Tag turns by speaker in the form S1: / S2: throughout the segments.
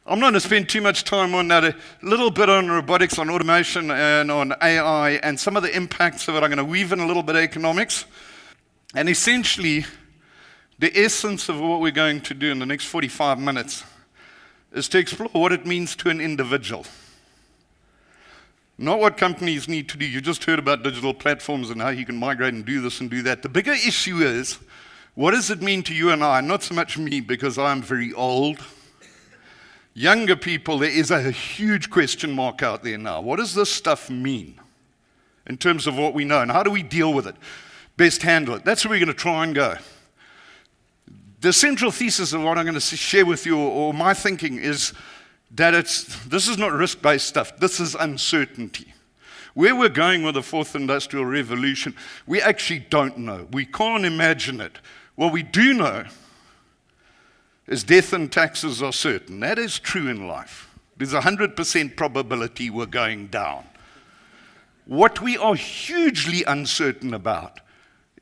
S1: I'm not going to spend too much time on that. A little bit on robotics, on automation, and on AI, and some of the impacts of it. I'm going to weave in a little bit of economics. And essentially, the essence of what we're going to do in the next 45 minutes is to explore what it means to an individual. Not what companies need to do. You just heard about digital platforms and how you can migrate and do this and do that. The bigger issue is, what does it mean to you and I? Not so much me, because I'm very old. Younger people, there is a huge question mark out there now. What does this stuff mean in terms of what we know, and how do we deal with it? Best handle it. That's where we're going to try and go. The central thesis of what I'm going to share with you, or my thinking, is that this is not risk-based stuff. This is uncertainty. Where we're going with the fourth industrial revolution, we actually don't know. We can't imagine it. What we do know is death and taxes are certain. That is true in life. There's 100% probability we're going down. What we are hugely uncertain about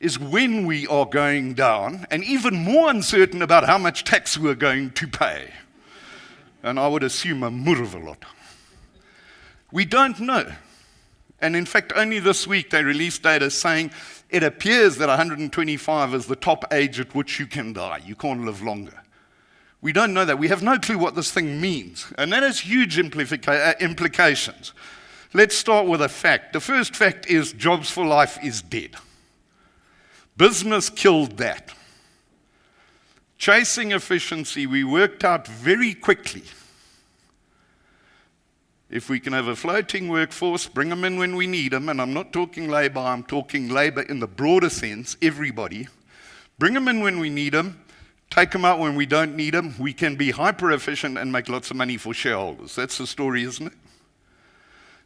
S1: is when we are going down, and even more uncertain about how much tax we're going to pay. And I would assume a murvelot. We don't know. And in fact, only this week they released data saying it appears that 125 is the top age at which you can die. You can't live longer. We don't know that. We have no clue what this thing means. And that has huge implications. Let's start with a fact. The first fact is jobs for life is dead. Business killed that. Chasing efficiency, we worked out very quickly. If we can have a floating workforce, bring them in when we need them, and I'm not talking labor, I'm talking labor in the broader sense, everybody. Bring them in when we need them. Take them out when we don't need them. We can be hyper efficient and make lots of money for shareholders. That's the story, isn't it?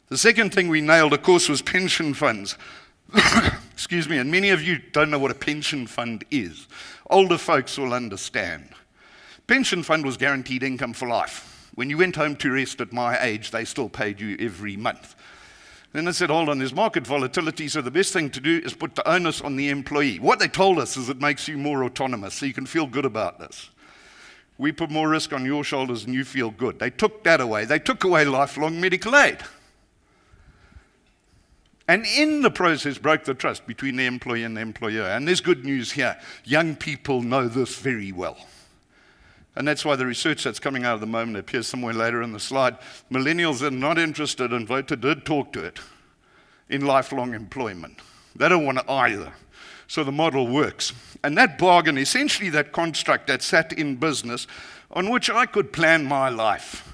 S1: The second thing we nailed, of course, was pension funds. Excuse me, and many of you don't know what a pension fund is. Older folks will understand. Pension fund was guaranteed income for life. When you went home to rest at my age, they still paid you every month. Then I said, hold on, there's market volatility, so the best thing to do is put the onus on the employee. What they told us is it makes you more autonomous, so you can feel good about this. We put more risk on your shoulders and you feel good. They took that away. They took away lifelong medical aid. And in the process, broke the trust between the employee and the employer. And there's good news here. Young people know this very well. And that's why the research that's coming out at the moment appears somewhere later in the slide. Millennials that are not interested in voter did talk to it in lifelong employment. They don't want it either. So the model works. And that bargain, essentially that construct that sat in business on which I could plan my life.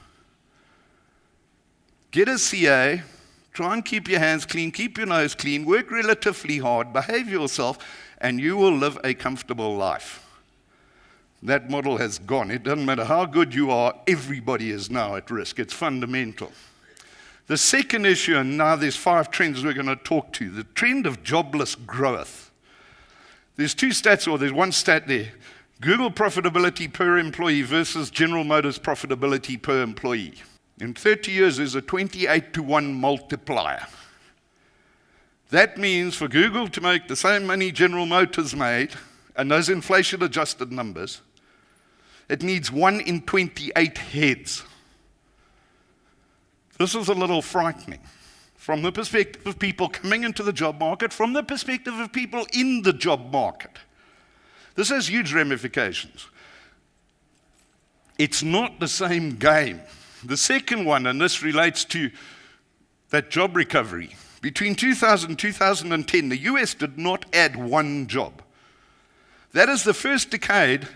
S1: Get a CA, try and keep your hands clean, keep your nose clean, work relatively hard, behave yourself, and you will live a comfortable life. That model has gone. It doesn't matter how good you are, everybody is now at risk. It's fundamental. The second issue, and now there's 5 trends we're going to talk to, the trend of jobless growth. There's 2 stats, or there's 1 stat there. Google profitability per employee versus General Motors profitability per employee. In 30 years, there's a 28-to-1 multiplier. That means for Google to make the same money General Motors made, and those inflation-adjusted numbers, it needs 1 in 28 heads. This is a little frightening from the perspective of people coming into the job market, from the perspective of people in the job market. This has huge ramifications. It's not the same game. The second one, and this relates to that job recovery, between 2000 and 2010, the US did not add 1 job. That is the first decade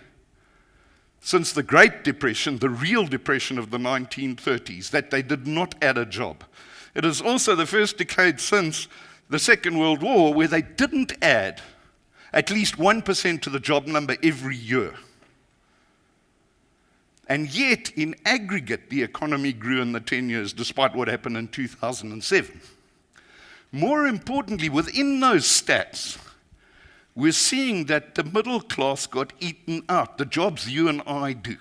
S1: since the Great Depression, the real depression of the 1930s, that they did not add a job. It is also the first decade since the Second World War where they didn't add at least 1% to the job number every year. And yet, in aggregate, the economy grew in the 10 years, despite what happened in 2007. More importantly, within those stats, we're seeing that the middle class got eaten out, the jobs you and I do.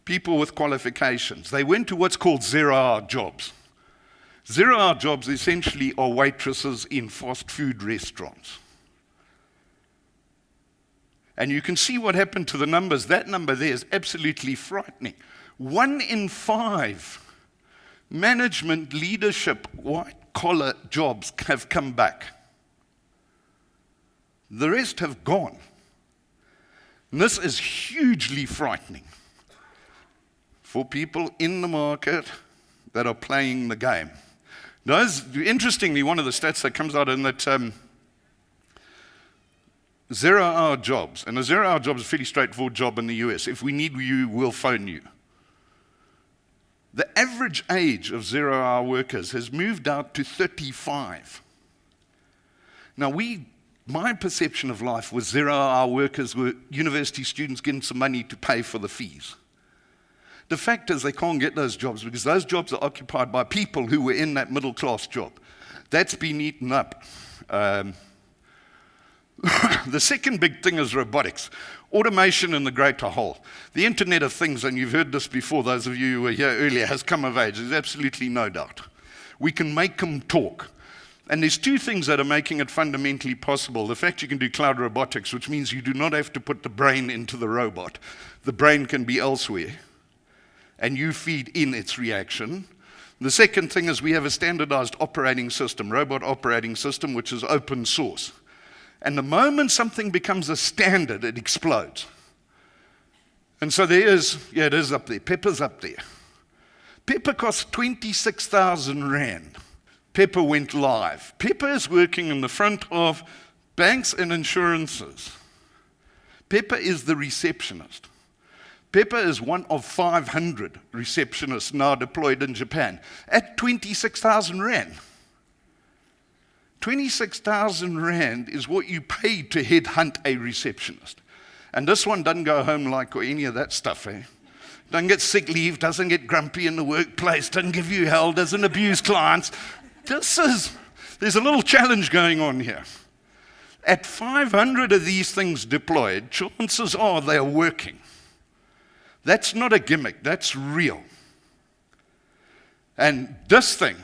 S1: People with qualifications. They went to what's called zero-hour jobs. Zero-hour jobs essentially are waitresses in fast food restaurants. And you can see what happened to the numbers. That number there is absolutely frightening. 1 in 5 management, leadership, white-collar jobs have come back. The rest have gone. And this is hugely frightening for people in the market that are playing the game. Interestingly, one of the stats that comes out in that zero-hour jobs, and a zero-hour job is a fairly straightforward job in the US. If we need you, we'll phone you. The average age of zero-hour workers has moved out to 35. Now, my perception of life was zero-hour workers were university students getting some money to pay for the fees. The fact is they can't get those jobs because those jobs are occupied by people who were in that middle-class job. That's been eaten up. The second big thing is robotics. Automation in the greater whole. The Internet of Things, and you've heard this before, those of you who were here earlier, has come of age. There's absolutely no doubt. We can make them talk. And there's two things that are making it fundamentally possible. The fact you can do cloud robotics, which means you do not have to put the brain into the robot. The brain can be elsewhere, and you feed in its reaction. The second thing is we have a standardized operating system, robot operating system, which is open source. And the moment something becomes a standard, it explodes. And so it is up there. Pepper's up there. Pepper cost 26,000 Rand. Pepper went live. Pepper is working in the front of banks and insurances. Pepper is the receptionist. Pepper is one of 500 receptionists now deployed in Japan at 26,000 Rand. 26,000 Rand is what you pay to headhunt a receptionist. And this one doesn't go home like any of that stuff, eh? Doesn't get sick leave, doesn't get grumpy in the workplace, doesn't give you hell, doesn't abuse clients. There's a little challenge going on here. At 500 of these things deployed, chances are they're working. That's not a gimmick, that's real. And this thing,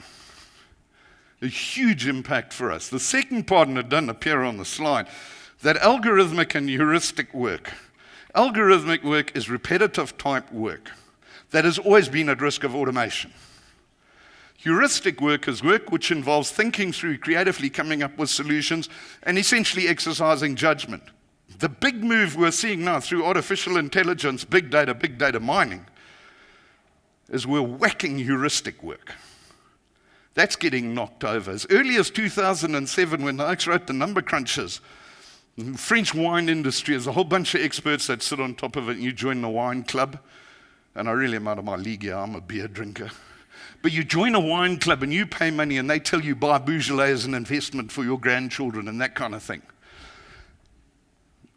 S1: a huge impact for us. The second part, and it doesn't appear on the slide, that algorithmic and heuristic work. Algorithmic work is repetitive type work that has always been at risk of automation. Heuristic work is work which involves thinking through, creatively coming up with solutions, and essentially exercising judgment. The big move we're seeing now through artificial intelligence, big data mining, is we're whacking heuristic work. That's getting knocked over. As early as 2007, when the Oaks wrote the number crunches, the French wine industry has a whole bunch of experts that sit on top of it, and you join the wine club. And I really am out of my league here, I'm a beer drinker. But you join a wine club and you pay money and they tell you buy Beaujolais as an investment for your grandchildren and that kind of thing.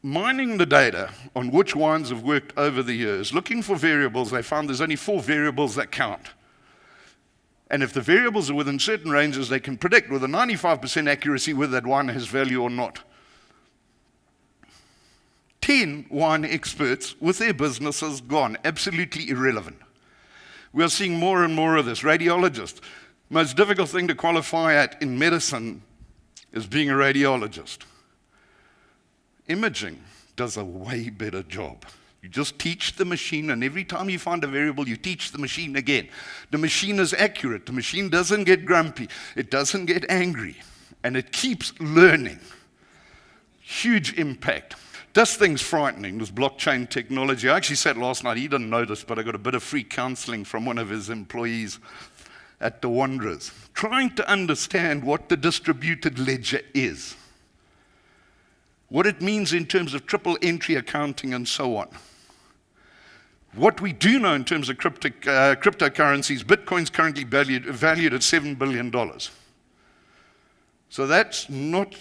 S1: Mining the data on which wines have worked over the years, looking for variables, they found there's only 4 variables that count. And if the variables are within certain ranges, they can predict with a 95% accuracy whether that wine has value or not. 10 wine experts with their businesses gone, absolutely irrelevant. We are seeing more and more of this. Radiologists. Most difficult thing to qualify at in medicine is being a radiologist. Imaging does a way better job. You just teach the machine, and every time you find a variable, you teach the machine again. The machine is accurate. The machine doesn't get grumpy. It doesn't get angry. And it keeps learning. Huge impact. This thing's frightening, this blockchain technology. I actually said last night, he didn't know this, but I got a bit of free counseling from one of his employees at the Wanderers, trying to understand what the distributed ledger is, what it means in terms of triple entry accounting and so on. What we do know in terms of cryptocurrencies, Bitcoin's currently valued at $7 billion. So that's not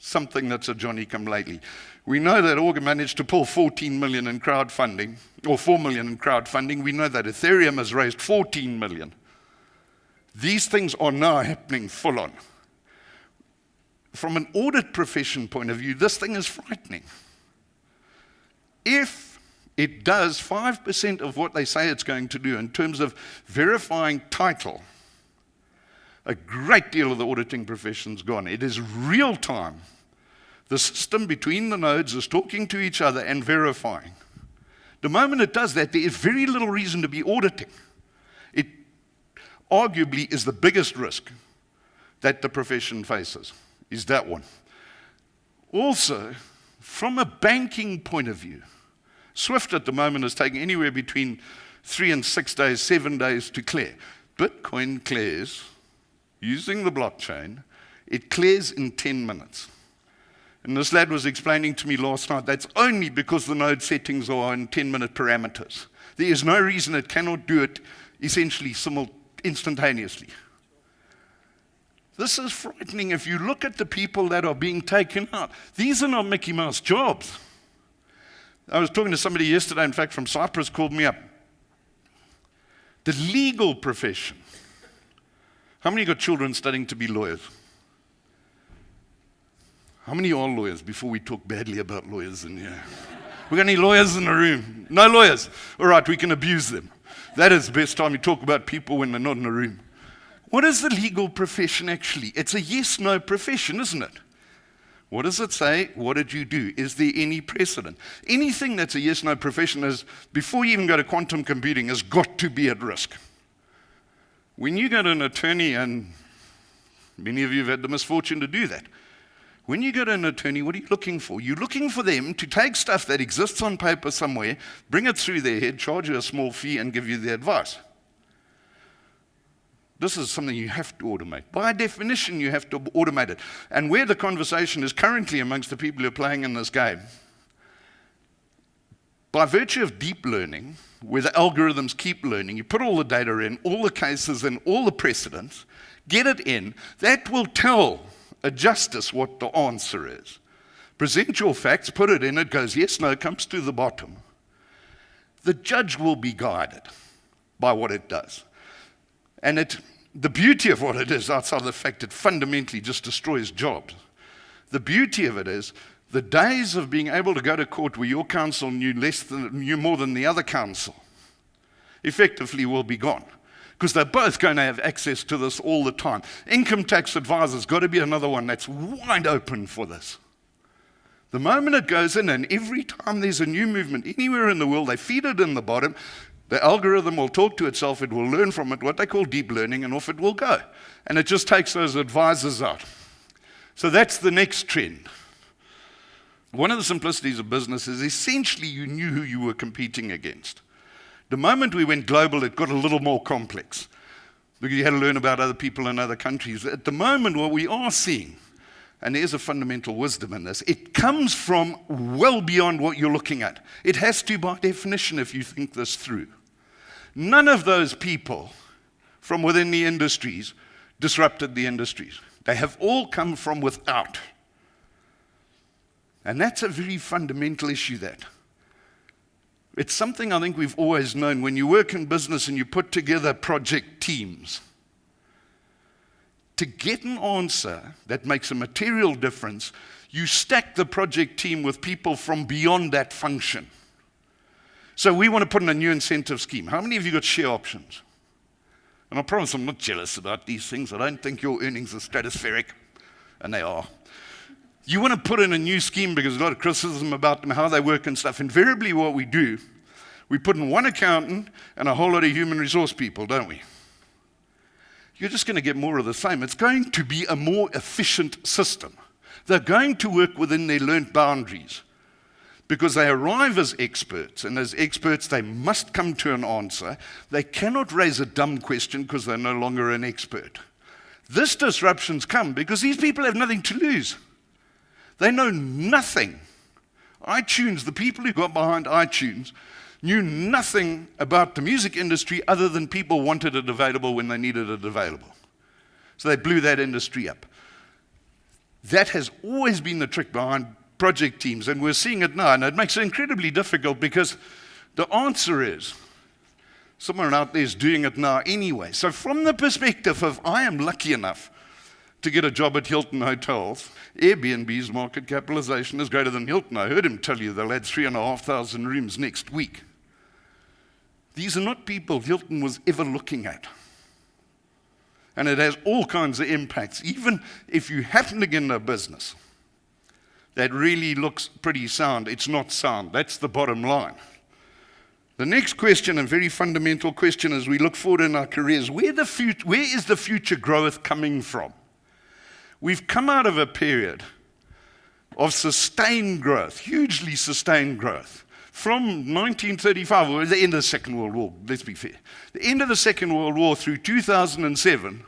S1: something that's a Johnny-come-lately. We know that Orga managed to pull 14 million in crowdfunding, or 4 million in crowdfunding. We know that Ethereum has raised 14 million. These things are now happening full on. From an audit profession point of view, this thing is frightening. If it does 5% of what they say it's going to do in terms of verifying title, a great deal of the auditing profession's gone. It is real time. The system between the nodes is talking to each other and verifying. The moment it does that, there is very little reason to be auditing. It arguably is the biggest risk that the profession faces, is that one. Also, from a banking point of view, SWIFT at the moment is taking anywhere between 3 and 6 days, 7 days to clear. Bitcoin clears, using the blockchain, it clears in 10 minutes. And this lad was explaining to me last night, that's only because the node settings are in 10-minute parameters. There is no reason it cannot do it essentially instantaneously. This is frightening if you look at the people that are being taken out. These are not Mickey Mouse jobs. I was talking to somebody yesterday, in fact, from Cyprus, called me up. The legal profession. How many got children studying to be lawyers? How many are lawyers before we talk badly about lawyers in here? We got any lawyers in the room? No lawyers. All right, we can abuse them. That is the best time you talk about people when they're not in the room. What is the legal profession actually? It's a yes-no profession, isn't it? What does it say? What did you do? Is there any precedent? Anything that's a yes-no profession is, before you even go to quantum computing, has got to be at risk. When you go to an attorney, and many of you have had the misfortune to do that, when you go to an attorney, what are you looking for? You're looking for them to take stuff that exists on paper somewhere, bring it through their head, charge you a small fee, and give you the advice. This is something you have to automate. By definition, you have to automate it. And where the conversation is currently amongst the people who are playing in this game, by virtue of deep learning, where the algorithms keep learning, you put all the data in, all the cases in, all the precedents, get it in, that will tell a justice what the answer is. Present your facts, put it in, it goes yes, no, comes to the bottom. The judge will be guided by what it does. And the beauty of what it is, outside of the fact it fundamentally just destroys jobs, the beauty of it is the days of being able to go to court where your counsel knew more than the other counsel effectively will be gone. Because they're both going to have access to this all the time. Income tax advisor's got to be another one that's wide open for this. The moment it goes in, and every time there's a new movement anywhere in the world, they feed it in the bottom, the algorithm will talk to itself, it will learn from it, what they call deep learning, and off it will go. And it just takes those advisors out. So that's the next trend. One of the simplicities of business is essentially you knew who you were competing against. The moment we went global, it got a little more complex because you had to learn about other people in other countries. At the moment, what we are seeing, and there's a fundamental wisdom in this, it comes from well beyond what you're looking at. It has to, by definition, if you think this through. None of those people from within the industries disrupted the industries. They have all come from without. And that's a very fundamental issue, that. It's something I think we've always known. When you work in business and you put together project teams, to get an answer that makes a material difference, you stack the project team with people from beyond that function. So we want to put in a new incentive scheme. How many of you got share options? And I promise I'm not jealous about these things. I don't think your earnings are stratospheric, and they are. You want to put in a new scheme because there's a lot of criticism about them, how they work and stuff. Invariably what we do, we put in one accountant and a whole lot of human resource people, don't we? You're just going to get more of the same. It's going to be a more efficient system. They're going to work within their learned boundaries because they arrive as experts, and as experts they must come to an answer. They cannot raise a dumb question because they're no longer an expert. This disruption's come because these people have nothing to lose. They know nothing. iTunes, the people who got behind iTunes, knew nothing about the music industry other than people wanted it available when they needed it available. So they blew that industry up. That has always been the trick behind project teams, and we're seeing it now, and it makes it incredibly difficult because the answer is someone out there is doing it now anyway. So from the perspective of I am lucky enough to get a job at Hilton Hotels, Airbnb's market capitalization is greater than Hilton. I heard him tell you they'll add 3,500 rooms next week. These are not people Hilton was ever looking at. And it has all kinds of impacts. Even if you happen to get in a business that really looks pretty sound, it's not sound. That's the bottom line. The next question, a very fundamental question as we look forward in our careers, where is the future growth coming from? We've come out of a period of sustained growth, hugely sustained growth. From 1935, or the end of the Second World War, let's be fair. The end of the Second World War through 2007,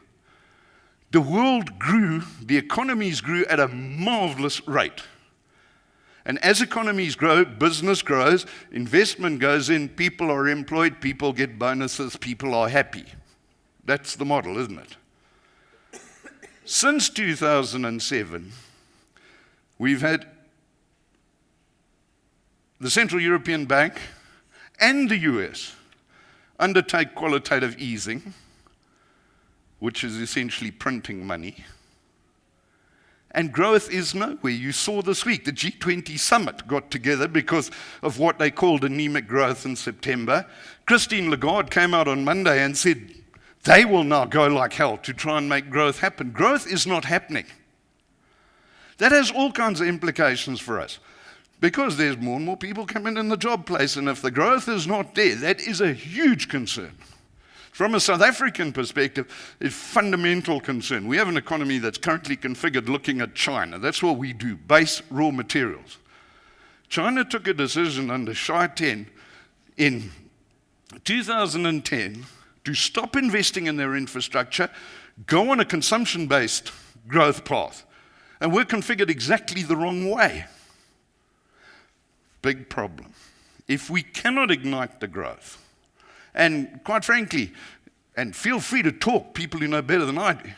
S1: the world grew, the economies grew at a marvelous rate. And as economies grow, business grows, investment goes in, people are employed, people get bonuses, people are happy. That's the model, isn't it? Since 2007, we've had the Central European Bank and the US undertake qualitative easing, which is essentially printing money. And growth is nowhere. You saw this week, the G20 summit got together because of what they called anemic growth in September. Christine Lagarde came out on Monday and said they will now go like hell to try and make growth happen. Growth is not happening. That has all kinds of implications for us because there's more and more people coming in the job place, and if the growth is not there, that is a huge concern. From a South African perspective, it's fundamental concern. We have an economy that's currently configured looking at China. That's what we do, base raw materials. China took a decision under Shai 10 in 2010 to stop investing in their infrastructure, go on a consumption-based growth path. And we're configured exactly the wrong way. Big problem. If we cannot ignite the growth, and quite frankly, and feel free to talk, people who know better than I do,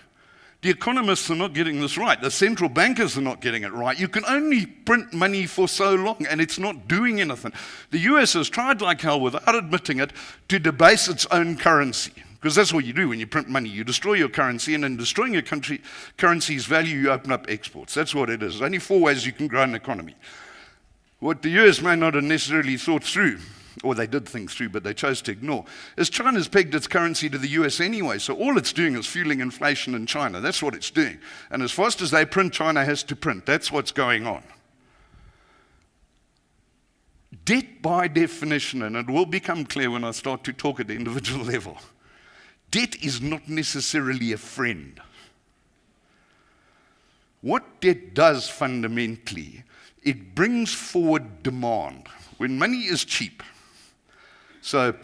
S1: the economists are not getting this right. The central bankers are not getting it right. You can only print money for so long, and it's not doing anything. The US has tried like hell, without admitting it, to debase its own currency. Because that's what you do when you print money. You destroy your currency, and in destroying your currency's value, you open up exports. That's what it is. There's only 4 ways you can grow an economy. What the US may not have necessarily thought through, or they did think through, but they chose to ignore, is China's pegged its currency to the US anyway, so all it's doing is fueling inflation in China. That's what it's doing. And as fast as they print, China has to print. That's what's going on. Debt, by definition, and it will become clear when I start to talk at the individual level, debt is not necessarily a friend. What debt does fundamentally, it brings forward demand. When money is cheap, so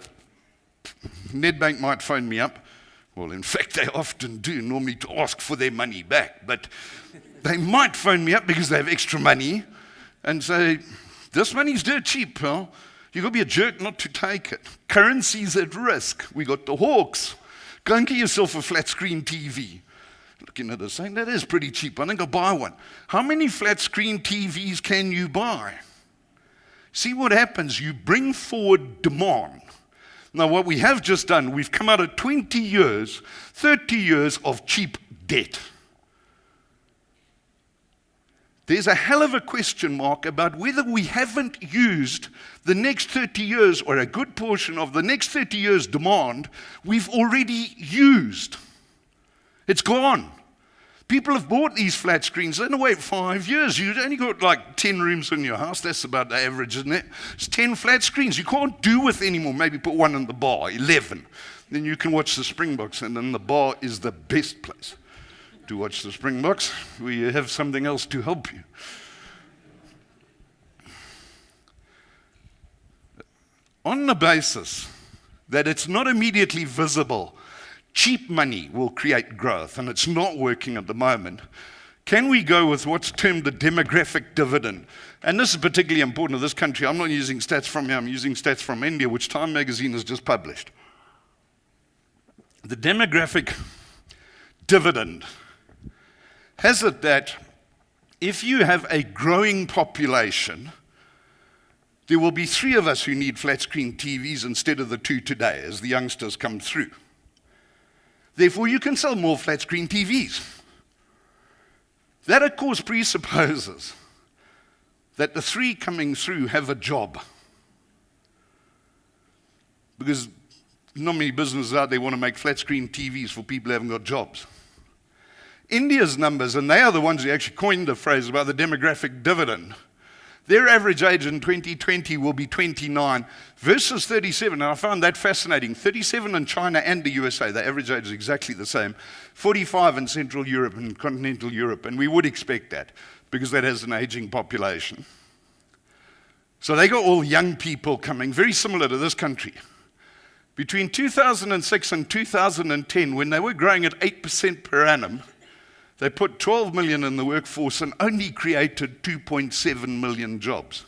S1: Nedbank might phone me up. Well, in fact, they often do, normally to ask for their money back. But they might phone me up because they have extra money and say, this money's dirt cheap, pal. You've got to be a jerk not to take it. Currency's at risk. We got the hawks. Go and get yourself a flat screen TV. Looking at this saying, that is pretty cheap. I think I'll buy one. How many flat screen TVs can you buy? See what happens, you bring forward demand. Now what we have just done, we've come out of 20 years, 30 years of cheap debt. There's a hell of a question mark about whether we haven't used the next 30 years, or a good portion of the next 30 years' demand, we've already used. It's gone. People have bought these flat screens. They don't wait 5 years. You've only got like 10 rooms in your house. That's about the average, isn't it? It's 10 flat screens. You can't do with anymore. Maybe put one in the bar, 11. Then you can watch the Springboks, and then the bar is the best place to watch the Springboks, where you have something else to help you. On the basis that it's not immediately visible, cheap money will create growth, and it's not working at the moment. Can we go with what's termed the demographic dividend? And this is particularly important to this country. I'm not using stats from here, I'm using stats from India, which Time magazine has just published. The demographic dividend has it that if you have a growing population, there will be 3 of us who need flat screen TVs instead of the 2 today as the youngsters come through. Therefore, you can sell more flat screen TVs. That, of course, presupposes that the 3 coming through have a job. Because not many businesses out there want to make flat screen TVs for people who haven't got jobs. India's numbers, and they are the ones who actually coined the phrase about the demographic dividend, Their average age in 2020 will be 29 versus 37. And I found that fascinating. 37 in China and the USA, the average age is exactly the same. 45 in Central Europe and continental Europe. And we would expect that because that has an aging population. So they got all young people coming, very similar to this country. Between 2006 and 2010, when they were growing at 8% per annum, they put 12 million in the workforce and only created 2.7 million jobs.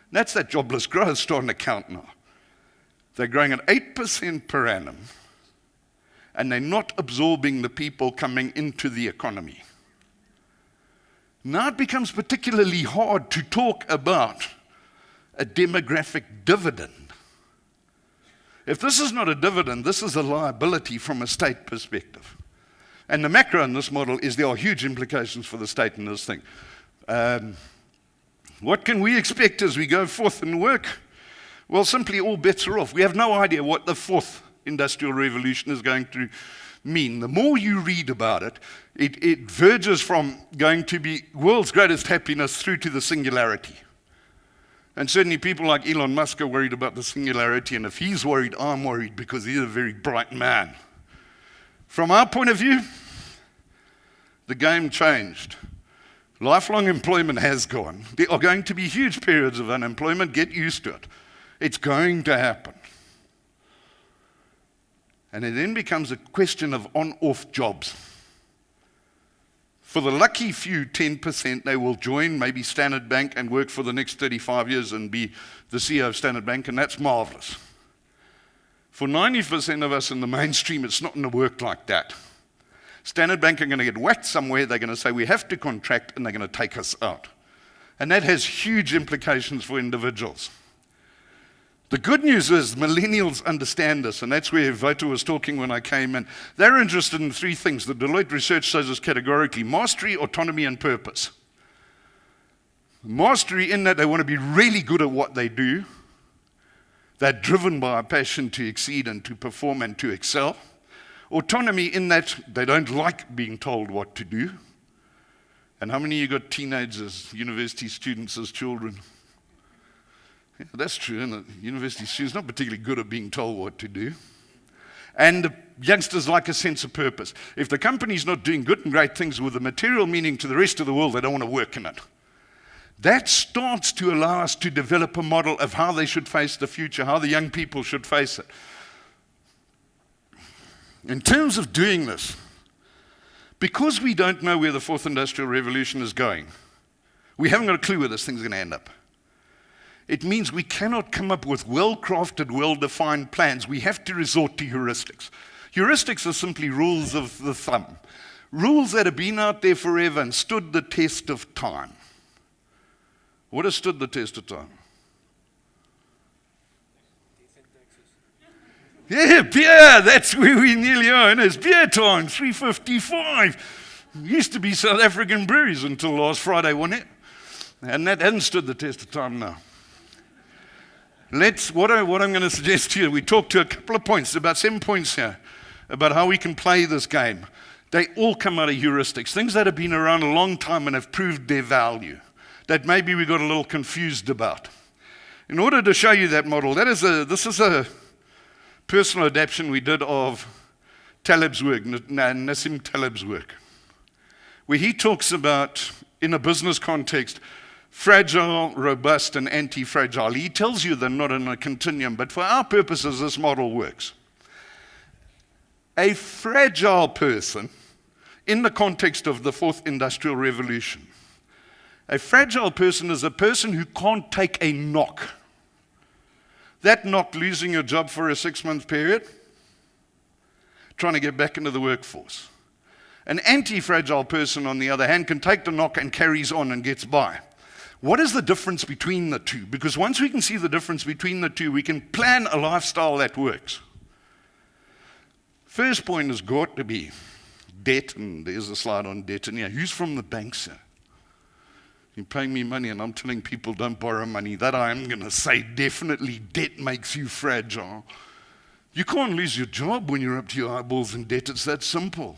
S1: And that's that jobless growth starting to count now. They're growing at 8% per annum, and they're not absorbing the people coming into the economy. Now it becomes particularly hard to talk about a demographic dividend. If this is not a dividend, this is a liability from a state perspective. And the macro in this model is there are huge implications for the state in this thing. What can we expect as we go forth and work? Well, simply all bets are off. We have no idea what the fourth industrial revolution is going to mean. The more you read about it, it verges from going to be world's greatest happiness through to the singularity. And certainly people like Elon Musk are worried about the singularity, and if he's worried, I'm worried because he's a very bright man. From our point of view, the game changed. Lifelong employment has gone. There are going to be huge periods of unemployment. Get used to it. It's going to happen. And it then becomes a question of on-off jobs. For the lucky few, 10%, they will join maybe Standard Bank and work for the next 35 years and be the CEO of Standard Bank, and that's marvelous. For 90% of us in the mainstream, it's not going to work like that. Standard Bank are going to get whacked somewhere. They're going to say, we have to contract, and they're going to take us out. And that has huge implications for individuals. The good news is millennials understand this, and that's where Voto was talking when I came in. They're interested in three things. The Deloitte research says this categorically: mastery, autonomy, and purpose. Mastery in that they want to be really good at what they do. They're driven by a passion to exceed and to perform and to excel. Autonomy in that they don't like being told what to do. And how many of you got teenagers, university students as children? Yeah, that's true, and the university students not particularly good at being told what to do. And the youngsters like a sense of purpose. If the company's not doing good and great things with a material meaning to the rest of the world, they don't want to work in it. That starts to allow us to develop a model of how they should face the future, how the young people should face it. In terms of doing this, because we don't know where the fourth industrial revolution is going, we haven't got a clue where this thing's going to end up. It means we cannot come up with well-crafted, well-defined plans. We have to resort to heuristics. Heuristics are simply rules of the thumb. Rules that have been out there forever and stood the test of time. What has stood the test of time? Yeah, beer, that's where we nearly are. And it's beer time, 3:55. Used to be South African breweries until last Friday, wasn't it? And that hasn't stood the test of time now. What I'm going to suggest to you, we talked to a couple of points, about 7 points here, about how we can play this game. They all come out of heuristics, things that have been around a long time and have proved their value, that maybe we got a little confused about. In order to show you that model, this is a personal adaptation we did of Taleb's work, Nassim Taleb's work, where he talks about, in a business context, fragile, robust, and anti-fragile. He tells you they're not in a continuum, but for our purposes, this model works. A fragile person, in the context of the fourth industrial revolution, a fragile person is a person who can't take a knock. That knock, losing your job for a 6-month period, trying to get back into the workforce. An anti-fragile person, on the other hand, can take the knock and carries on and gets by. What is the difference between the two? Because once we can see the difference between the two, we can plan a lifestyle that works. First point has got to be debt, and there's a slide on debt. And yeah, who's from the bank, sir? You're paying me money, and I'm telling people don't borrow money. That I'm going to say definitely debt makes you fragile. You can't lose your job when you're up to your eyeballs in debt. It's that simple.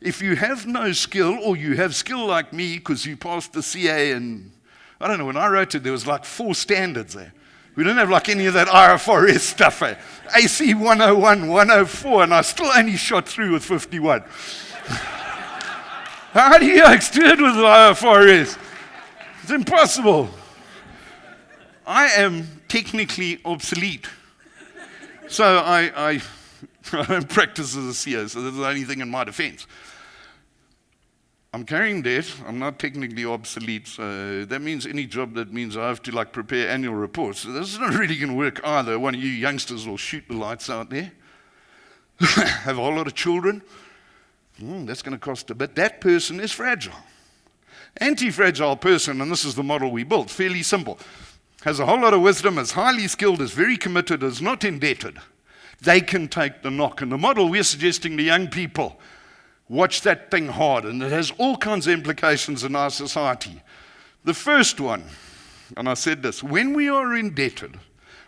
S1: If you have no skill, or you have skill like me because you passed the CA and I don't know, when I wrote it, there was like 4 standards there. We didn't have like any of that IFRS stuff. AC 101, 104, and I still only shot through with 51. How do you extend with IFRS? It's impossible. I am technically obsolete. So I don't practice as a CEO, so that's the only thing in my defense. I'm carrying debt. I'm not technically obsolete, so that means any job that means I have to like prepare annual reports. So this is not really going to work either. One of you youngsters will shoot the lights out there. Have a whole lot of children. That's going to cost a bit. That person is fragile. Anti-fragile person, and this is the model we built, fairly simple. Has a whole lot of wisdom, is highly skilled, is very committed, is not indebted. They can take the knock. And the model we're suggesting to young people, watch that thing hard, and it has all kinds of implications in our society. The first one, and I said this, when we are indebted,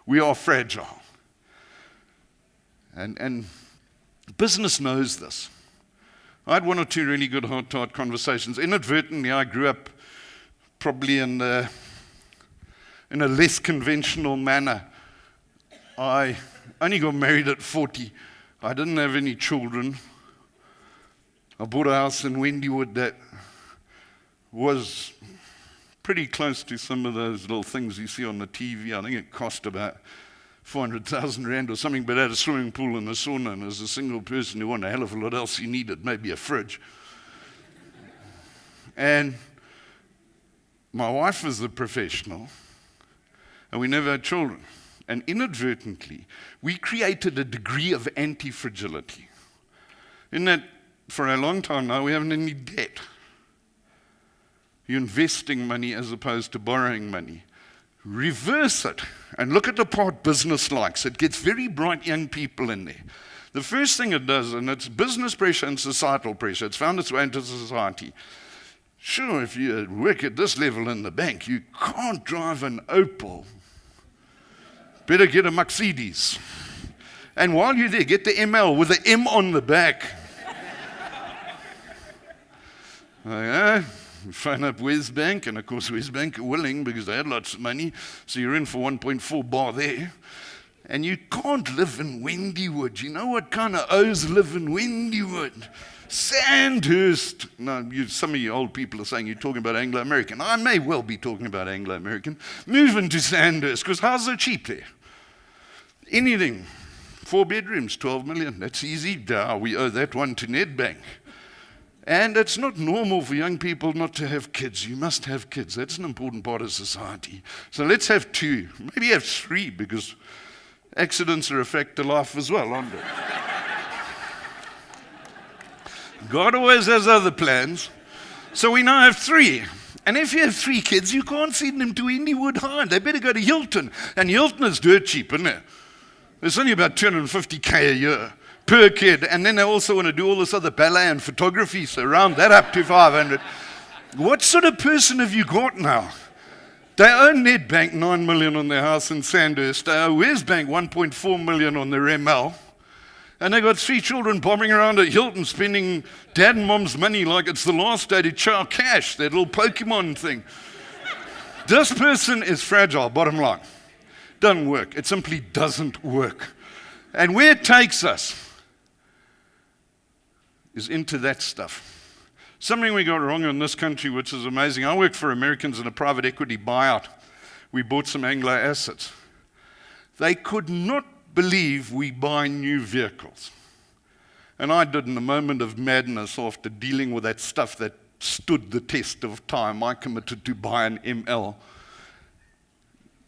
S1: we are fragile. And business knows this. I had 1 or 2 really good heart-to-heart conversations. Inadvertently, I grew up probably in a less conventional manner. I only got married at 40. I didn't have any children. I bought a house in Wendywood that was pretty close to some of those little things you see on the TV. I think it cost about 400,000 rand or something, but had a swimming pool and a sauna, and as a single person who wanted a hell of a lot else you needed, maybe a fridge. And my wife was the professional, and we never had children. And inadvertently, we created a degree of anti-fragility. In that, for a long time now, we haven't any debt. You're investing money as opposed to borrowing money. Reverse it and look at the part business likes. It gets very bright young people in there. The first thing it does, and it's business pressure and societal pressure, it's found its way into society. Sure, if you work at this level in the bank, you can't drive an Opel. Better get a Mercedes. And while you're there, get the ML with the M on the back. Phone up Westbank, and of course Westbank are willing because they had lots of money, so you're in for 1.4 bar there. And you can't live in Wendywood. You know what kind of O's live in Wendywood? Sandhurst. No, some of you old people are saying you're talking about Anglo-American. I may well be talking about Anglo-American. Moving to Sandhurst, because houses are cheap there. Anything. 4 bedrooms, 12 million. That's easy. We owe that one to Nedbank. And it's not normal for young people not to have kids. You must have kids. That's an important part of society. So let's have 2. Maybe have 3, because accidents are a fact of life as well, aren't they? God always has other plans. So we now have 3. And if you have 3 kids, you can't send them to Indywood High. They better go to Hilton. And Hilton is dirt cheap, isn't it? It's only about 250K a year per kid, and then they also want to do all this other ballet and photography, so round that up to 500. What sort of person have you got now? They owe Nedbank 9 million on their house in Sandhurst. They owe Westbank 1.4 million on their ML. And they got 3 children bombing around at Hilton, spending dad and mom's money like it's the last day to chow cash, that little Pokemon thing. This person is fragile, bottom line. Doesn't work. It simply doesn't work. And where it takes us is into that stuff. Something we got wrong in this country, which is amazing. I worked for Americans in a private equity buyout. We bought some Anglo assets. They could not believe we buy new vehicles. And I did, in a moment of madness after dealing with that stuff that stood the test of time, I committed to buy an ML.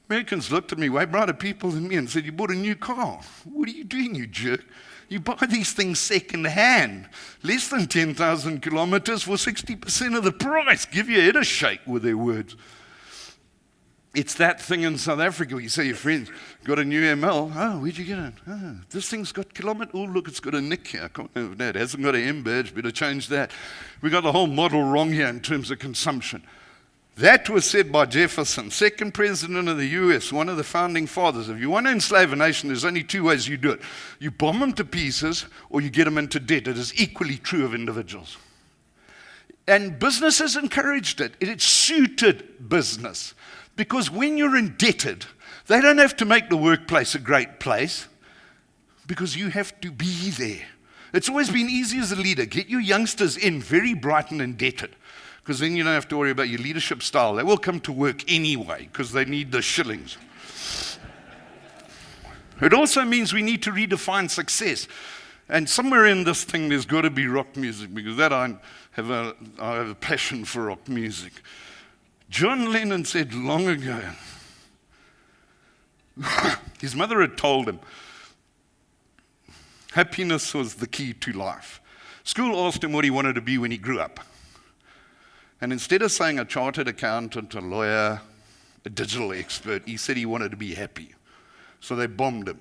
S1: Americans looked at me, way brighter people than me, and said, "You bought a new car. What are you doing, you jerk? You buy these things second hand, less than 10,000 kilometers for 60% of the price." Give your head a shake with their words. It's that thing in South Africa where you say your friends, "Got a new ML? Oh, where'd you get it? Oh, this thing's got kilometers. Oh, look, it's got a nick here. I can't have that. It hasn't got an M badge. Better change that." We got the whole model wrong here in terms of consumption. That was said by Jefferson, second president of the US, one of the founding fathers. If you want to enslave a nation, there's only 2 ways you do it. You bomb them to pieces, or you get them into debt. It is equally true of individuals. And business has encouraged it. It suited business. Because when you're indebted, they don't have to make the workplace a great place because you have to be there. It's always been easy as a leader. Get your youngsters in very bright and indebted because then you don't have to worry about your leadership style. They will come to work anyway because they need the shillings. It also means we need to redefine success. And somewhere in this thing, there's got to be rock music, because that I have a passion for rock music. John Lennon said long ago, his mother had told him, happiness was the key to life. School asked him what he wanted to be when he grew up. And instead of saying a chartered accountant, a lawyer, a digital expert, he said he wanted to be happy. So they bombed him.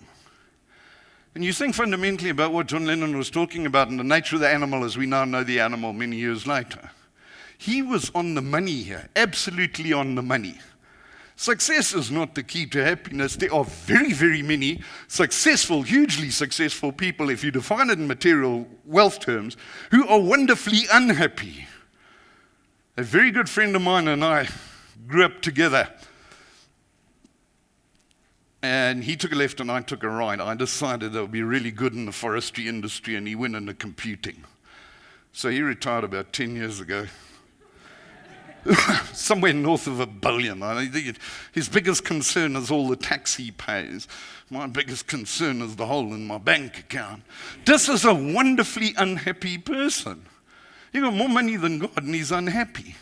S1: And you think fundamentally about what John Lennon was talking about and the nature of the animal as we now know the animal many years later. He was on the money here, absolutely on the money. Success is not the key to happiness. There are very, very many successful, hugely successful people, if you define it in material wealth terms, who are wonderfully unhappy. A very good friend of mine and I grew up together. And he took a left and I took a right. I decided that would be really good in the forestry industry, and he went into computing. So he retired about 10 years ago. Somewhere north of $1 billion. I think his biggest concern is all the tax he pays. My biggest concern is the hole in my bank account. This is a wonderfully unhappy person. He's got more money than God and he's unhappy.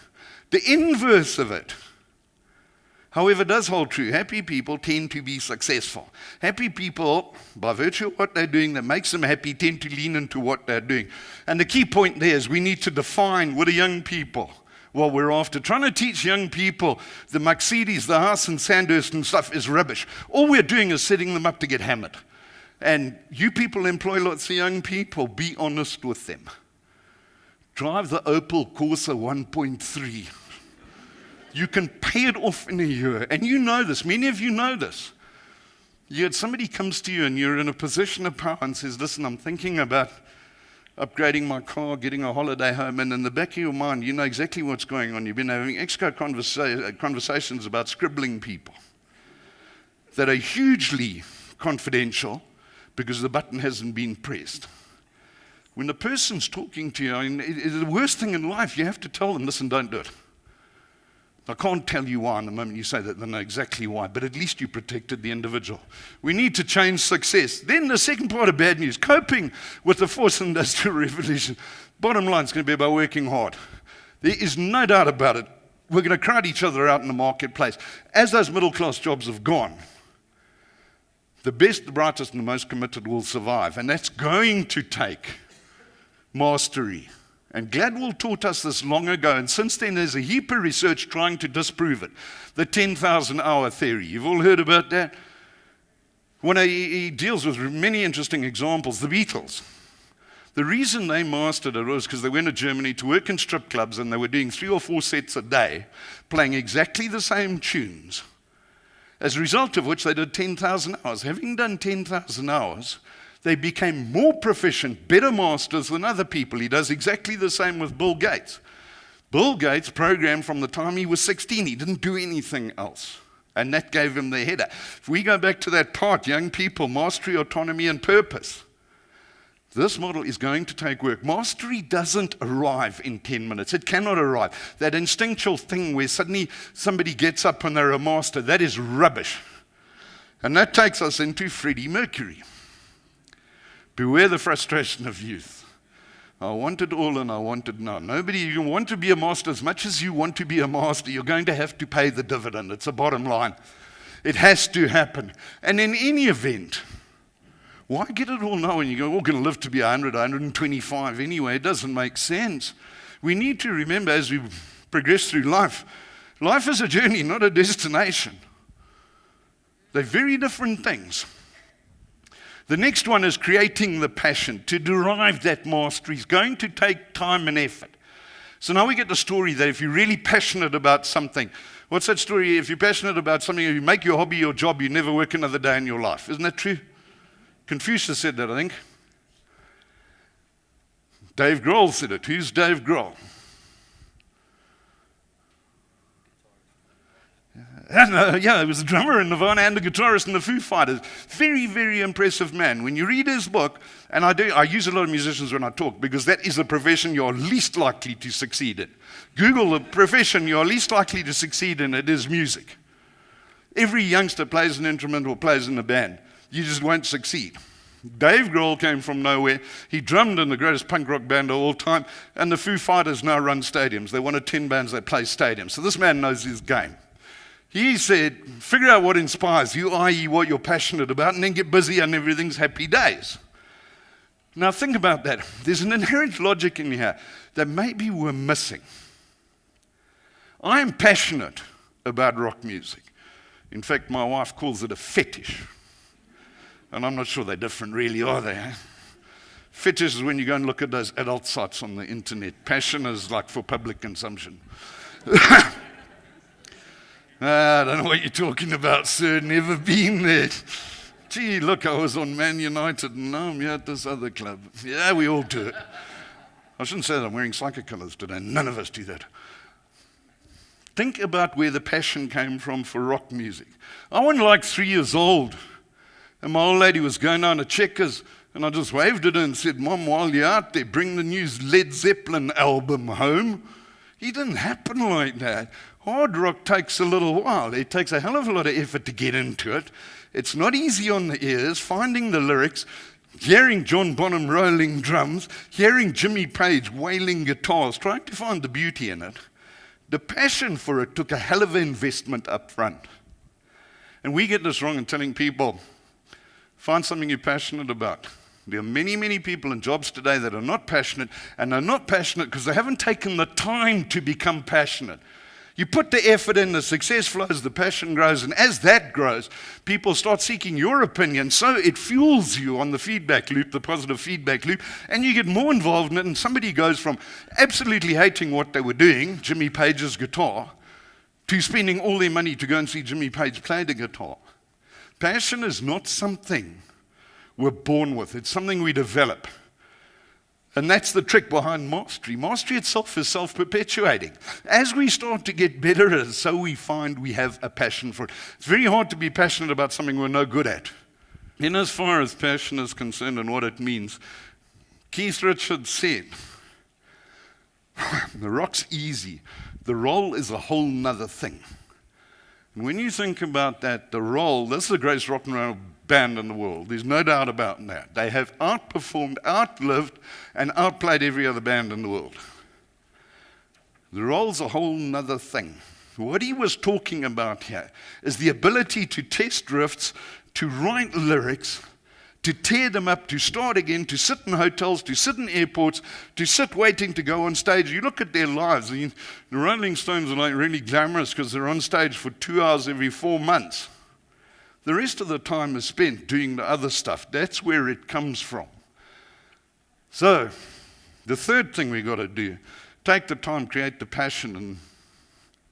S1: The inverse of it, however, does hold true. Happy people tend to be successful. Happy people, by virtue of what they're doing that makes them happy, tend to lean into what they're doing. And the key point there is we need to define with the young people what we're after. Trying to teach young people the Mercedes, the house and Sandhurst and stuff is rubbish. All we're doing is setting them up to get hammered. And you people employ lots of young people. Be honest with them. Drive the Opel Corsa 1.3. You can pay it off in a year. And you know this. Many of you know this. Yet somebody comes to you and you're in a position of power and says, listen, I'm thinking about upgrading my car, getting a holiday home, and in the back of your mind, you know exactly what's going on. You've been having exco conversations about scribbling people that are hugely confidential because the button hasn't been pressed. When the person's talking to you, I mean, the worst thing in life, you have to tell them, listen, don't do it. I can't tell you why, and the moment you say that, they know exactly why, but at least you protected the individual. We need to change success. Then the second part of bad news, coping with the fourth industrial revolution. Bottom line is going to be about working hard. There is no doubt about it. We're going to crowd each other out in the marketplace. As those middle-class jobs have gone, the best, the brightest, and the most committed will survive, and that's going to take mastery. And Gladwell taught us this long ago, and since then there's a heap of research trying to disprove it. The 10,000-hour theory. You've all heard about that? He deals with many interesting examples. The Beatles. The reason they mastered it was because they went to Germany to work in strip clubs, and they were doing 3 or 4 sets a day, playing exactly the same tunes. As a result of which they did 10,000 hours. Having done 10,000 hours, they became more proficient, better masters than other people. He does exactly the same with Bill Gates. Bill Gates programmed from the time he was 16. He didn't do anything else. And that gave him the header. If we go back to that part, young people, mastery, autonomy, and purpose. This model is going to take work. Mastery doesn't arrive in 10 minutes. It cannot arrive. That instinctual thing where suddenly somebody gets up and they're a master, that is rubbish. And that takes us into Freddie Mercury. Beware the frustration of youth. I wanted all and I wanted none. Nobody, you want to be a master as much as you want to be a master, you're going to have to pay the dividend. It's a bottom line. It has to happen. And in any event, why get it all now when you're all going to live to be 100, 125 anyway? It doesn't make sense. We need to remember as we progress through life, life is a journey, not a destination. They're very different things. The next one is creating the passion. To derive that mastery is going to take time and effort. So now we get the story that if you're really passionate about something, what's that story? If you're passionate about something, if you make your hobby your job, you never work another day in your life. Isn't that true? Confucius said that, I think. Dave Grohl said it. Who's Dave Grohl? And yeah, he was a drummer in Nirvana and a guitarist in the Foo Fighters. Very, very impressive man. When you read his book, and I use a lot of musicians when I talk because that is the profession you're least likely to succeed in. Google the profession you're least likely to succeed in, it is music. Every youngster plays an instrument or plays in a band. You just won't succeed. Dave Grohl came from nowhere. He drummed in the greatest punk rock band of all time, and the Foo Fighters now run stadiums. They're one of 10 bands that play stadiums. So this man knows his game. He said, figure out what inspires you, i.e. what you're passionate about, and then get busy and everything's happy days. Now think about that. There's an inherent logic in here that maybe we're missing. I'm passionate about rock music. In fact, my wife calls it a fetish. And I'm not sure they're different really, are they? Fetish is when you go and look at those adult sites on the internet. Passion is like for public consumption. I don't know what you're talking about, sir. Never been there. Gee, look, I was on Man United and now I'm here at this other club. Yeah, we all do it. I shouldn't say that I'm wearing SAICA colors today. None of us do that. Think about where the passion came from for rock music. I was like 3 years old. And my old lady was going down to Checkers, and I just waved at her and said, Mom, while you're out there, bring the new Led Zeppelin album home. It didn't happen like that. Hard rock takes a little while. It takes a hell of a lot of effort to get into it. It's not easy on the ears, finding the lyrics, hearing John Bonham rolling drums, hearing Jimmy Page wailing guitars, trying to find the beauty in it. The passion for it took a hell of an investment up front. And we get this wrong in telling people, find something you're passionate about. There are many, many people in jobs today that are not passionate, and they're not passionate because they haven't taken the time to become passionate. You put the effort in, the success flows, the passion grows, and as that grows, people start seeking your opinion, so it fuels you on the feedback loop, the positive feedback loop, and you get more involved in it, and somebody goes from absolutely hating what they were doing, Jimmy Page's guitar, to spending all their money to go and see Jimmy Page play the guitar. Passion is not something we're born with. It's something we develop. And that's the trick behind mastery. Mastery itself is self-perpetuating. As we start to get better at it, so we find we have a passion for it. It's very hard to be passionate about something we're no good at. In as far as passion is concerned and what it means, Keith Richards said, the rock's easy. The roll is a whole nother thing. And when you think about that, the roll, this is the greatest rock and roll band in the world. There's no doubt about that. They have outperformed, outlived, and outplayed every other band in the world. The roll's a whole nother thing. What he was talking about here is the ability to test drifts, to write lyrics, to tear them up, to start again, to sit in hotels, to sit in airports, to sit waiting to go on stage. You look at their lives. The Rolling Stones are like really glamorous because they're on stage for 2 hours every 4 months. The rest of the time is spent doing the other stuff. That's where it comes from. So, the third thing we got to do, take the time, create the passion, and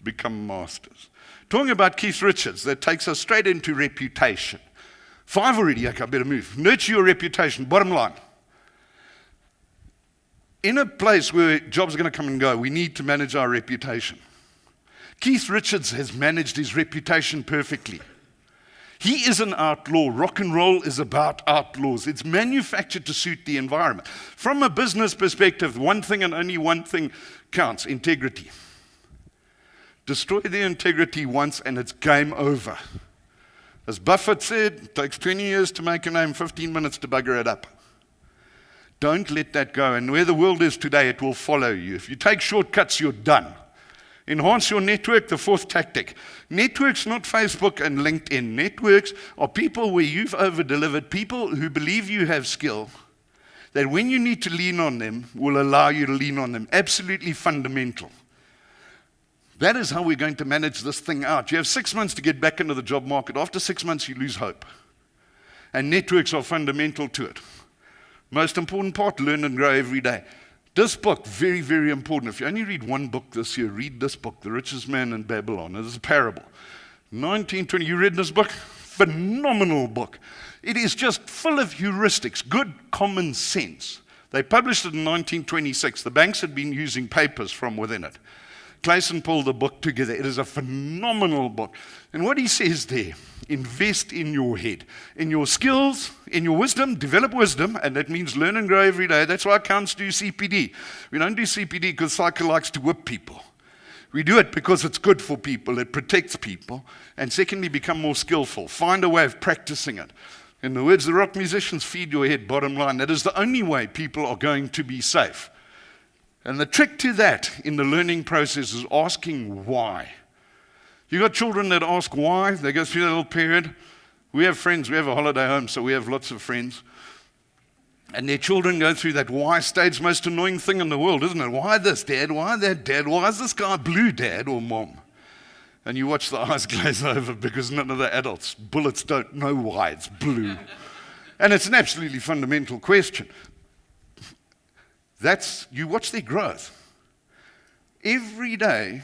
S1: become masters. Talking about Keith Richards, that takes us straight into reputation. 5 already, okay, I better move. Nurture your reputation, bottom line. In a place where jobs are going to come and go, we need to manage our reputation. Keith Richards has managed his reputation perfectly. He is an outlaw. Rock and roll is about outlaws. It's manufactured to suit the environment. From a business perspective, one thing and only one thing counts, integrity. Destroy the integrity once and it's game over. As Buffett said, it takes 20 years to make a name, 15 minutes to bugger it up. Don't let that go. And where the world is today, it will follow you. If you take shortcuts, you're done. Enhance your network, the fourth tactic. Networks, not Facebook and LinkedIn. Networks are people where you've over-delivered, people who believe you have skill, that when you need to lean on them, will allow you to lean on them. Absolutely fundamental. That is how we're going to manage this thing out. You have 6 months to get back into the job market. After 6 months, you lose hope. And networks are fundamental to it. Most important part, learn and grow every day. This book, very, very important. If you only read one book this year, read this book, The Richest Man in Babylon. It is a parable. 1920, you read this book? Phenomenal book. It is just full of heuristics, good common sense. They published it in 1926. The banks had been using papers from within it. Clayson pulled the book together. It is a phenomenal book. And what he says there, invest in your head, in your skills, in your wisdom, develop wisdom, and that means learn and grow every day. That's why accountants do CPD. We don't do CPD because SAICA likes to whip people. We do it because it's good for people, it protects people, and secondly, become more skillful. Find a way of practicing it. In the words of the rock musicians, feed your head, bottom line. That is the only way people are going to be safe. And the trick to that in the learning process is asking why. You got children that ask why, they go through that little period. We have friends, we have a holiday home, so we have lots of friends. And their children go through that why stage, most annoying thing in the world, isn't it? Why this, Dad? Why that, Dad? Why is this guy blue, Dad or Mom? And you watch the eyes glaze over because none of the adults, bullets, don't know why it's blue. And it's an absolutely fundamental question. You watch their growth. Every day,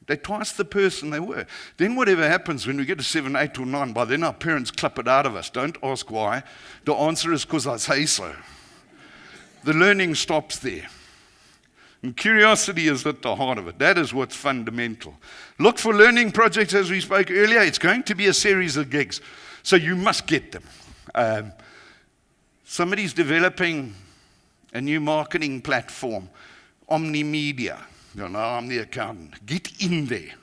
S1: they're twice the person they were. Then whatever happens when we get to 7, 8, or 9, by then our parents clip it out of us. Don't ask why. The answer is because I say so. The learning stops there. And curiosity is at the heart of it. That is what's fundamental. Look for learning projects, as we spoke earlier. It's going to be a series of gigs, so you must get them. Somebody's developing a new marketing platform, Omnimedia. You know, I'm the accountant. Get in there.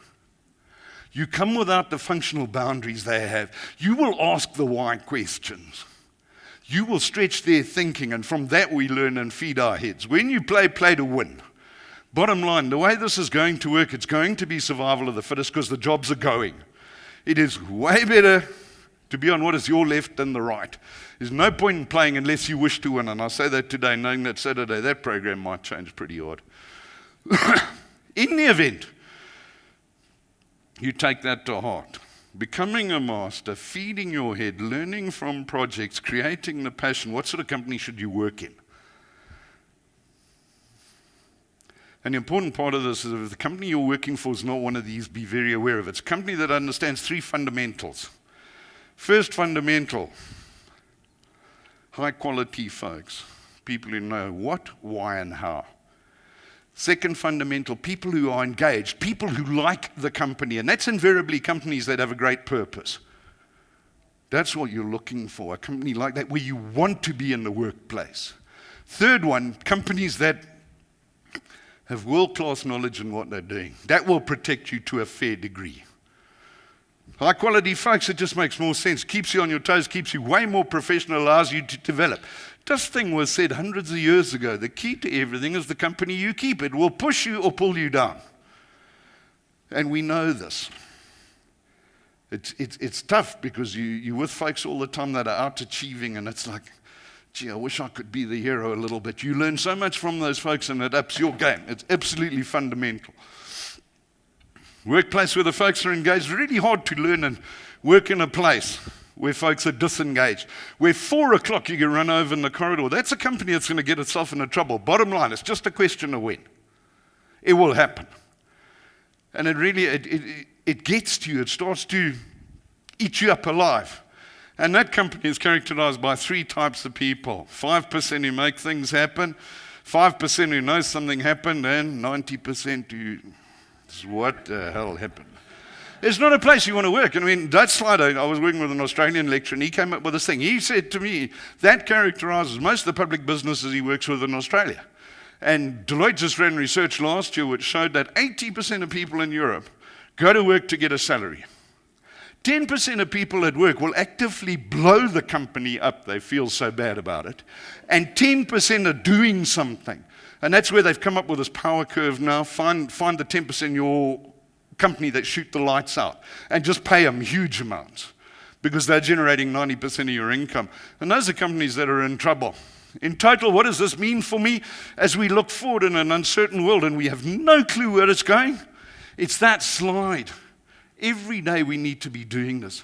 S1: You come without the functional boundaries they have. You will ask the why questions. You will stretch their thinking, and from that we learn and feed our heads. When you play to win. Bottom line, the way this is going to work, it's going to be survival of the fittest because the jobs are going. It is way better to be on what is your left than the right. There's no point in playing unless you wish to win, and I say that today, knowing that Saturday that program might change pretty odd. In the event, you take that to heart. Becoming a master, feeding your head, learning from projects, creating the passion. What sort of company should you work in? And the important part of this is if the company you're working for is not one of these, be very aware of it. It's a company that understands 3 fundamentals. First fundamental, high quality folks, people who know what, why, and how. Second fundamental, people who are engaged, people who like the company, and that's invariably companies that have a great purpose. That's what you're looking for, a company like that where you want to be in the workplace. Third one, companies that have world-class knowledge in what they're doing. That will protect you to a fair degree. High quality folks, it just makes more sense. Keeps you on your toes, keeps you way more professional, allows you to develop. This thing was said hundreds of years ago. The key to everything is the company you keep. It will push you or pull you down. And we know this. It's tough because you're with folks all the time that are out achieving, and it's like, gee, I wish I could be the hero a little bit. You learn so much from those folks, and it ups your game. It's absolutely fundamental. Workplace where the folks are engaged, really hard to learn and work in a place where folks are disengaged. Where 4 o'clock you get run over in the corridor, that's a company that's going to get itself into trouble. Bottom line, it's just a question of when. It will happen. And it really, it gets to you. It starts to eat you up alive. And that company is characterized by 3 types of people. 5% who make things happen, 5% who know something happened, and 90% who, what the hell happened? It's not a place you want to work. I mean, that slide, I was working with an Australian lecturer, and he came up with this thing. He said to me, that characterizes most of the public businesses he works with in Australia. And Deloitte just ran research last year which showed that 80% of people in Europe go to work to get a salary. 10% of people at work will actively blow the company up. They feel so bad about it. And 10% are doing something. And that's where they've come up with this power curve now. Find the 10% in your company that shoot the lights out and just pay them huge amounts because they're generating 90% of your income. And those are companies that are in trouble. In total, what does this mean for me as we look forward in an uncertain world and we have no clue where it's going? It's that slide. Every day we need to be doing this.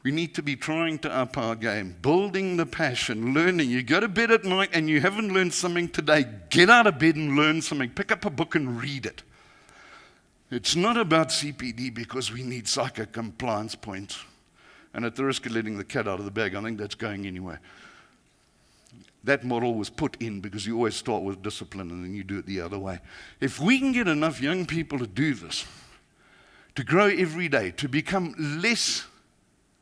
S1: We need to be trying to up our game, building the passion, learning. You go to bed at night and you haven't learned something today, get out of bed and learn something. Pick up a book and read it. It's not about CPD because we need SAICA compliance points. And at the risk of letting the cat out of the bag, I think that's going anywhere. That model was put in because you always start with discipline and then you do it the other way. If we can get enough young people to do this, to grow every day, to become less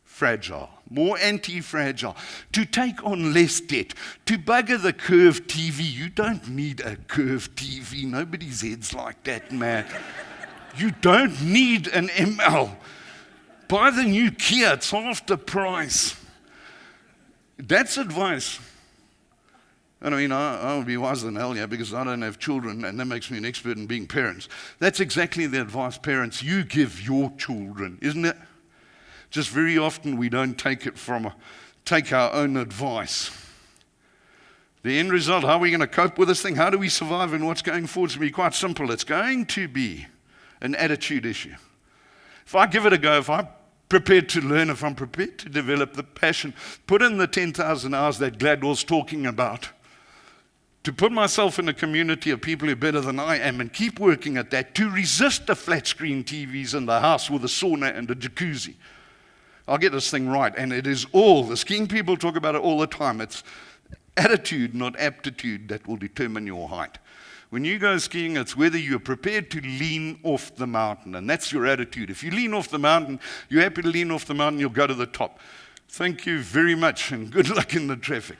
S1: fragile, more anti-fragile, to take on less debt, to bugger the curved TV. You don't need a curved TV. Nobody's head's like that, man. You don't need an ML. Buy the new Kia, it's half the price. That's advice. And I mean, I'll be wiser than hell, yeah, because I don't have children, and that makes me an expert in being parents. That's exactly the advice, parents, you give your children, isn't it? Just very often we don't take our own advice. The end result, how are we going to cope with this thing? How do we survive and what's going forward? It's going to be quite simple. It's going to be an attitude issue. If I give it a go, if I'm prepared to learn, if I'm prepared to develop the passion, put in the 10,000 hours that Gladwell's talking about, to put myself in a community of people who are better than I am and keep working at that, to resist the flat screen TVs in the house with a sauna and a jacuzzi, I'll get this thing right. And it is all, the skiing people talk about it all the time, it's attitude, not aptitude, that will determine your height. When you go skiing, it's whether you're prepared to lean off the mountain, and that's your attitude. If you lean off the mountain, you're happy to lean off the mountain, you'll go to the top. Thank you very much, and good luck in the traffic.